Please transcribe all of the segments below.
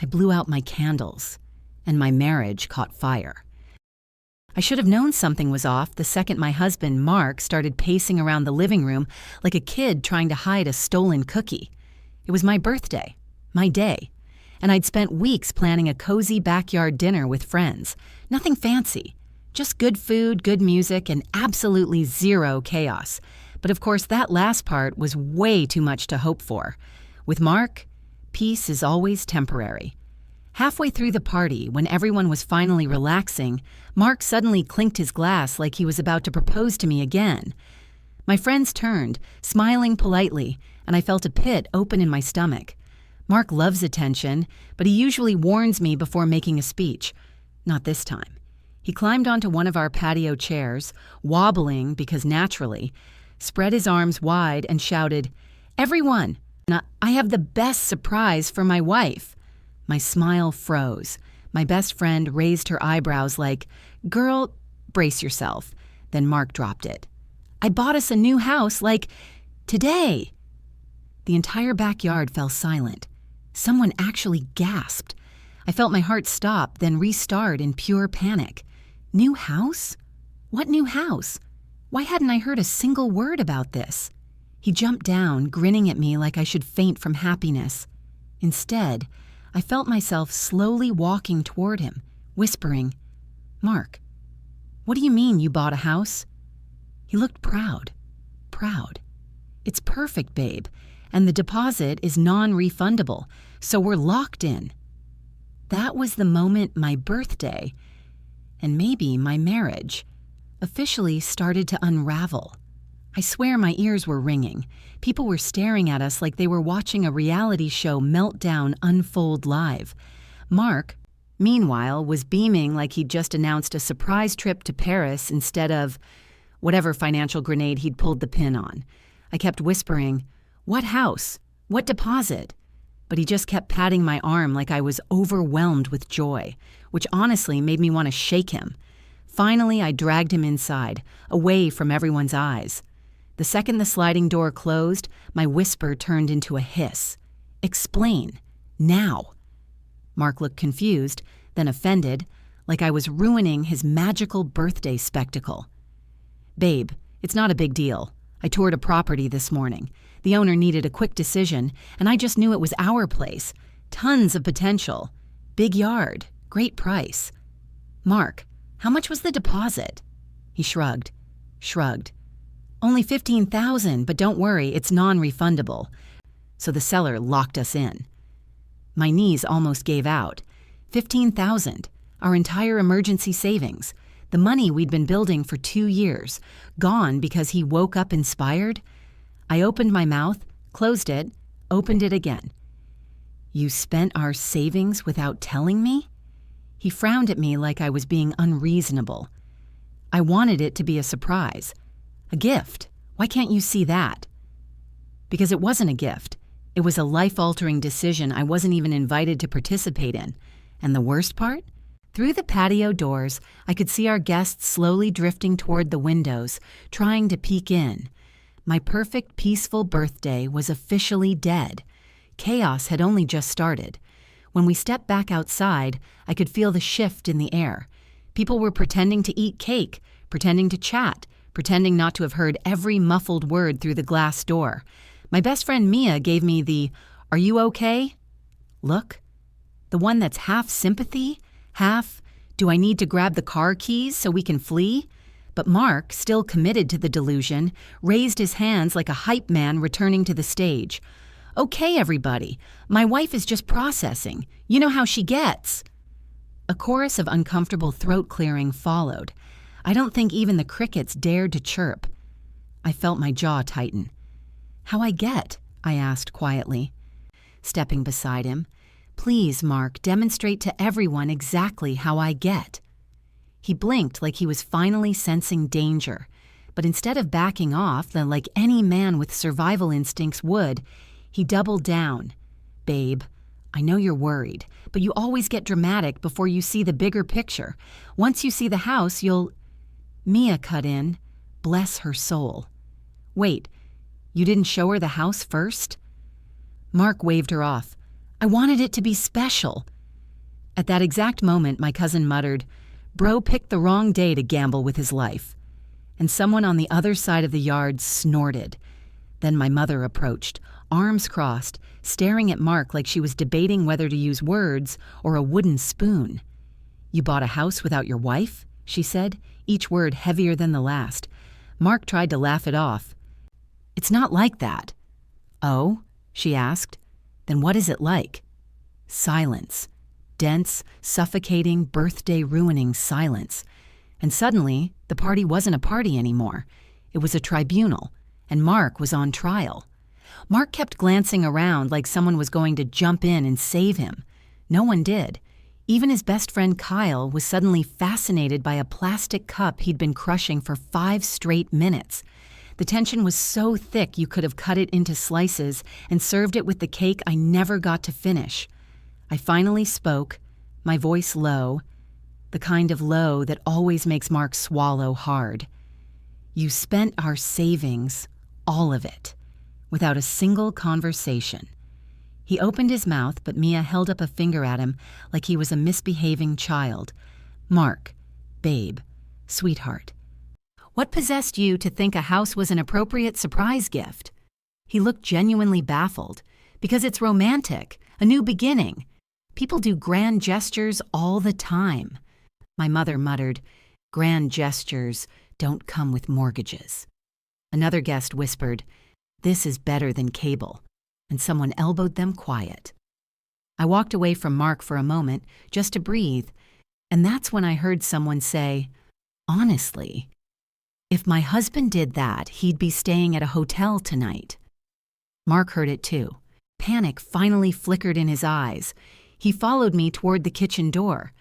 I blew out my candles, and my marriage caught fire. I should have known something was off the second my husband, Mark, started pacing around the living room like a kid trying to hide a stolen cookie. It was my birthday, my day, and I'd spent weeks planning a cozy backyard dinner with friends. Nothing fancy, just good food, good music, and absolutely zero chaos. But of course, that last part was way too much to hope for. With Mark, peace is always temporary. Halfway through the party, when everyone was finally relaxing, Mark suddenly clinked his glass like he was about to propose to me again. My friends turned, smiling politely, and I felt a pit open in my stomach. Mark loves attention, but he usually warns me before making a speech. Not this time. He climbed onto one of our patio chairs, wobbling because naturally, spread his arms wide and shouted, "Everyone, I have the best surprise for my wife." My smile froze. My best friend raised her eyebrows like, "Girl, brace yourself." Then Mark dropped it. "I bought us a new house, like, today." The entire backyard fell silent. Someone actually gasped. I felt my heart stop, then restart in pure panic. New house? What new house? Why hadn't I heard a single word about this? He jumped down, grinning at me like I should faint from happiness. Instead, I felt myself slowly walking toward him, whispering, "Mark, what do you mean you bought a house?" He looked proud. Proud. "It's perfect, babe, and the deposit is non-refundable, so we're locked in." That was the moment my birthday, and maybe my marriage, officially started to unravel. I swear my ears were ringing. People were staring at us like they were watching a reality show meltdown unfold live. Mark, meanwhile, was beaming like he'd just announced a surprise trip to Paris instead of whatever financial grenade he'd pulled the pin on. I kept whispering, "What house? What deposit?" But he just kept patting my arm like I was overwhelmed with joy, which honestly made me want to shake him. Finally, I dragged him inside, away from everyone's eyes. The second the sliding door closed, my whisper turned into a hiss. "Explain. Now." Mark looked confused, then offended, like I was ruining his magical birthday spectacle. "Babe, it's not a big deal. I toured a property this morning. The owner needed a quick decision, and I just knew it was our place. Tons of potential. Big yard. Great price." "Mark, how much was the deposit?" He shrugged. "Only $15,000, but don't worry, it's non-refundable." So the seller locked us in. My knees almost gave out. $15,000, our entire emergency savings, the money we'd been building for 2 years, gone because he woke up inspired? I opened my mouth, closed it, opened it again. "You spent our savings without telling me?" He frowned at me like I was being unreasonable. "I wanted it to be a surprise. A gift. Why can't you see that?" Because it wasn't a gift. It was a life-altering decision I wasn't even invited to participate in. And the worst part? Through the patio doors, I could see our guests slowly drifting toward the windows, trying to peek in. My perfect, peaceful birthday was officially dead. Chaos had only just started. When we stepped back outside, I could feel the shift in the air. People were pretending to eat cake, pretending to chat, pretending not to have heard every muffled word through the glass door. My best friend Mia gave me the "Are you okay?" look. The one that's half sympathy, half, "Do I need to grab the car keys so we can flee?" But Mark, still committed to the delusion, raised his hands like a hype man returning to the stage. "Okay, everybody, my wife is just processing. You know how she gets." A chorus of uncomfortable throat clearing followed. I don't think even the crickets dared to chirp. I felt my jaw tighten. "How I get?" I asked quietly. Stepping beside him, "Please, Mark, demonstrate to everyone exactly how I get." He blinked like he was finally sensing danger, but instead of backing off like any man with survival instincts would, he doubled down. "Babe, I know you're worried, but you always get dramatic before you see the bigger picture. Once you see the house, you'll—" Mia cut in. Bless her soul. "Wait, you didn't show her the house first?" Mark waved her off. I wanted it to be special. At that exact moment, my cousin muttered, "Bro picked the wrong day to gamble with his life." And someone on the other side of the yard snorted. Then my mother approached, arms crossed, staring at Mark like she was debating whether to use words or a wooden spoon. "You bought a house without your wife?" she said, each word heavier than the last. Mark tried to laugh it off. "It's not like that." "Oh?" she asked. "Then what is it like?" Silence. Dense, suffocating, birthday-ruining silence. And suddenly, the party wasn't a party anymore. It was a tribunal, and Mark was on trial. Mark kept glancing around like someone was going to jump in and save him. No one did. Even his best friend Kyle was suddenly fascinated by a plastic cup he'd been crushing for 5 straight minutes. The tension was so thick you could have cut it into slices and served it with the cake I never got to finish. I finally spoke, my voice low, the kind of low that always makes Mark swallow hard. "You spent our savings, all of it, without a single conversation." He opened his mouth, but Mia held up a finger at him like he was a misbehaving child. "Mark, babe, sweetheart, what possessed you to think a house was an appropriate surprise gift?" He looked genuinely baffled. "Because it's romantic, a new beginning. People do grand gestures all the time." My mother muttered, "Grand gestures don't come with mortgages." Another guest whispered, "This is better than cable," and someone elbowed them quiet. I walked away from Mark for a moment, just to breathe, and that's when I heard someone say, "Honestly, if my husband did that, he'd be staying at a hotel tonight." Mark heard it too. Panic finally flickered in his eyes. He followed me toward the kitchen door.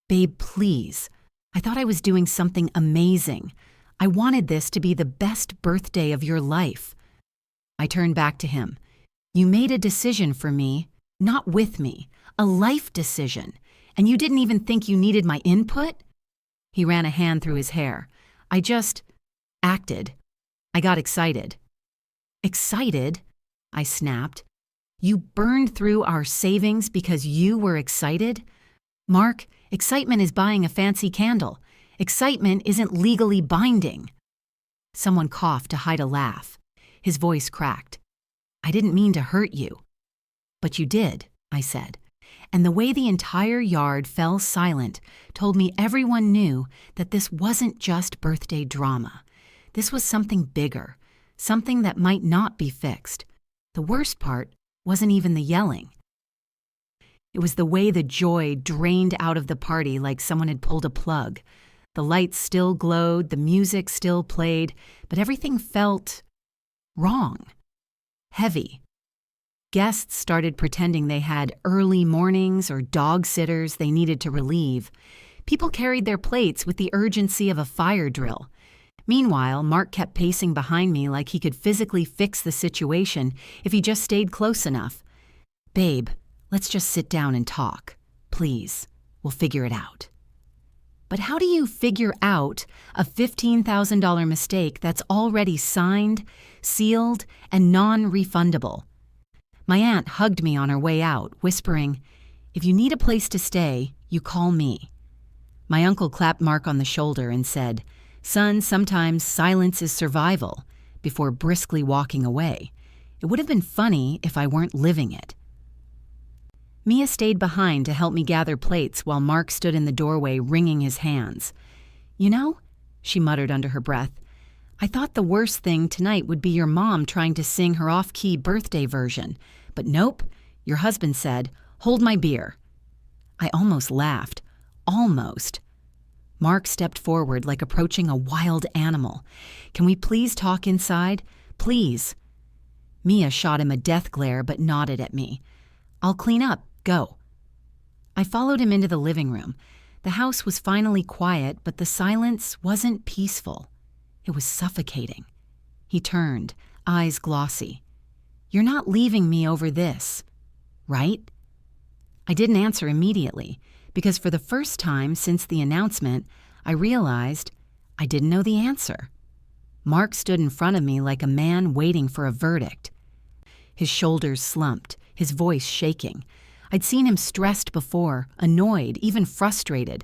"Babe, please. I thought I was doing something amazing. I wanted this to be the best birthday of your life." I turned back to him. "You made a decision for me, not with me, a life decision, and you didn't even think you needed my input?" He ran a hand through his hair. "I just acted. I got excited." "Excited?" I snapped. "You burned through our savings because you were excited? Mark, excitement is buying a fancy candle. Excitement isn't legally binding." Someone coughed to hide a laugh. His voice cracked. "I didn't mean to hurt you." "But you did," I said. And the way the entire yard fell silent told me everyone knew that this wasn't just birthday drama. This was something bigger, something that might not be fixed. The worst part wasn't even the yelling. It was the way the joy drained out of the party like someone had pulled a plug. The lights still glowed, the music still played, but everything felt wrong, heavy. Guests started pretending they had early mornings or dog sitters they needed to relieve. People carried their plates with the urgency of a fire drill. Meanwhile, Mark kept pacing behind me like he could physically fix the situation if he just stayed close enough. "Babe, let's just sit down and talk. Please, we'll figure it out." But how do you figure out a $15,000 mistake that's already signed, sealed, and non-refundable? My aunt hugged me on her way out, whispering, "If you need a place to stay, you call me." My uncle clapped Mark on the shoulder and said, "Son, sometimes silence is survival," before briskly walking away. It would have been funny if I weren't living it. Mia stayed behind to help me gather plates while Mark stood in the doorway wringing his hands. "You know," she muttered under her breath, "I thought the worst thing tonight would be your mom trying to sing her off-key birthday version. But nope, your husband said, 'Hold my beer.'" I almost laughed. Almost. Mark stepped forward like approaching a wild animal. "Can we please talk inside? Please." Mia shot him a death glare but nodded at me. "I'll clean up. Go." I followed him into the living room. The house was finally quiet, but the silence wasn't peaceful. It was suffocating. He turned, eyes glossy. "You're not leaving me over this, right?" I didn't answer immediately, because for the first time since the announcement, I realized I didn't know the answer. Mark stood in front of me like a man waiting for a verdict. His shoulders slumped, his voice shaking. I'd seen him stressed before, annoyed, even frustrated,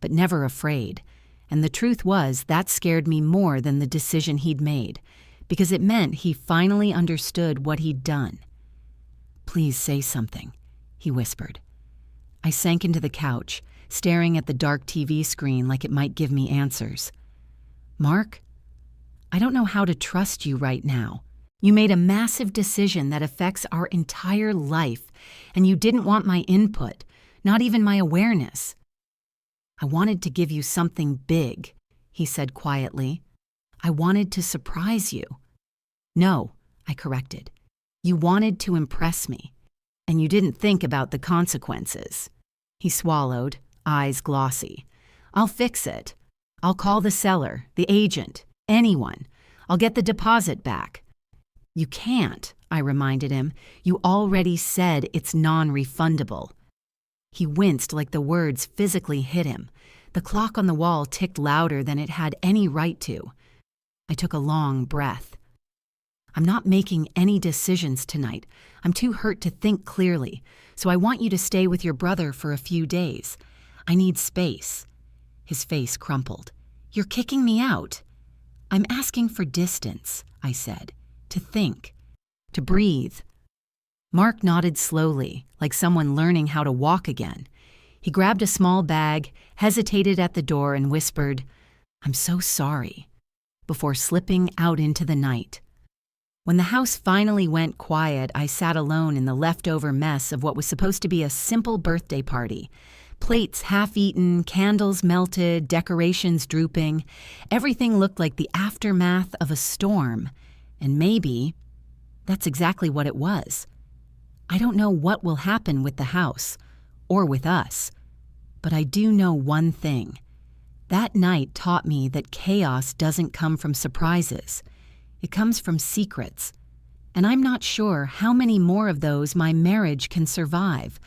but never afraid. And the truth was, that scared me more than the decision he'd made, because it meant he finally understood what he'd done. "Please say something," he whispered. I sank into the couch, staring at the dark TV screen like it might give me answers. "Mark, I don't know how to trust you right now. You made a massive decision that affects our entire life, and you didn't want my input, not even my awareness." "I wanted to give you something big," he said quietly. "I wanted to surprise you." "No," I corrected. "You wanted to impress me, and you didn't think about the consequences." He swallowed, eyes glossy. "I'll fix it. I'll call the seller, the agent, anyone. I'll get the deposit back." "You can't," I reminded him. "You already said it's non-refundable." He winced like the words physically hit him. The clock on the wall ticked louder than it had any right to. I took a long breath. "I'm not making any decisions tonight. I'm too hurt to think clearly, so I want you to stay with your brother for a few days. I need space." His face crumpled. "You're kicking me out." "I'm asking for distance," I said. "To think. To breathe." Mark nodded slowly, like someone learning how to walk again. He grabbed a small bag, hesitated at the door, and whispered, "I'm so sorry," before slipping out into the night. When the house finally went quiet, I sat alone in the leftover mess of what was supposed to be a simple birthday party. Plates half-eaten, candles melted, decorations drooping. Everything looked like the aftermath of a storm. And maybe that's exactly what it was. I don't know what will happen with the house, or with us, but I do know one thing. That night taught me that chaos doesn't come from surprises. It comes from secrets. And I'm not sure how many more of those my marriage can survive.